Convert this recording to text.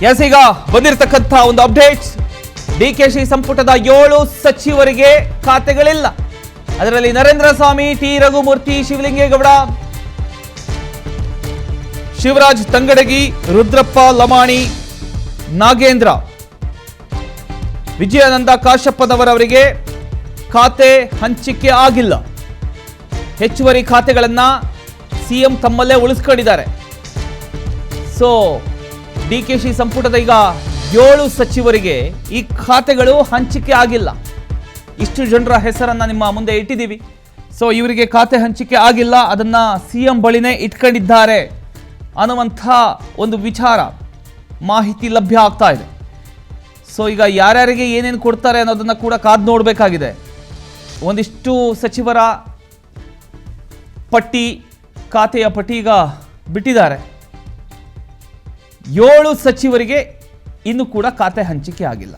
S, ಈಗ ಬಂದಿರತಕ್ಕಂಥ ಒಂದು ಅಪ್ಡೇಟ್ಸ್, ಡಿಕೆಶಿ ಸಂಪುಟದ 7 ಸಚಿವರಿಗೆ ಖಾತೆಗಳಿಲ್ಲ. ಅದರಲ್ಲಿ ನರೇಂದ್ರ ಸ್ವಾಮಿ, ಟಿ ರಘುಮೂರ್ತಿ, ಶಿವಲಿಂಗೇಗೌಡ, ಶಿವರಾಜ್ ತಂಗಡಗಿ, ರುದ್ರಪ್ಪ ಲಮಾಣಿ, ನಾಗೇಂದ್ರ, ವಿಜಯಾನಂದ ಕಾಶಪ್ಪನವರವರಿಗೆ ಖಾತೆ ಹಂಚಿಕೆ ಆಗಿಲ್ಲ. ಹೆಚ್ಚುವರಿ ಖಾತೆಗಳನ್ನ ಸಿಎಂ ತಮ್ಮಲ್ಲೇ ಉಳಿಸ್ಕೊಂಡಿದ್ದಾರೆ. ಸೊ ಡಿಕೆಶಿ ಸಂಪುಟದ ಈಗ 7 ಸಚಿವರಿಗೆ ಈ ಖಾತೆಗಳು ಹಂಚಿಕೆ ಆಗಿಲ್ಲ. ಇಷ್ಟು ಜನರ ಹೆಸರನ್ನ ನಿಮ್ಮ ಮುಂದೆ ಇಟ್ಟಿದ್ದೀವಿ. ಸೊ ಇವರಿಗೆ ಖಾತೆ ಹಂಚಿಕೆ ಆಗಿಲ್ಲ, ಅದನ್ನ ಸಿಎಂ ಬಳಿನೇ ಇಟ್ಕೊಂಡಿದ್ದಾರೆ ಅನ್ನುವಂಥ ಒಂದು ವಿಚಾರ ಮಾಹಿತಿ ಲಭ್ಯ ಆಗ್ತಾ ಇದೆ. ಸೊ ಈಗ ಯಾರ್ಯಾರಿಗೆ ಏನೇನು ಕೊಡ್ತಾರೆ ಅನ್ನೋದನ್ನ ಕೂಡ ಕಾದು ನೋಡಬೇಕಾಗಿದೆ. ಒಂದಿಷ್ಟು ಸಚಿವರ ಖಾತೆಯ ಪಟ್ಟಿ ಈಗ ಬಿಟ್ಟಿದ್ದಾರೆ. 7 ಸಚಿವರಿಗೆ ಇನ್ನೂ ಕೂಡ ಖಾತೆ ಹಂಚಿಕೆ ಆಗಿಲ್ಲ.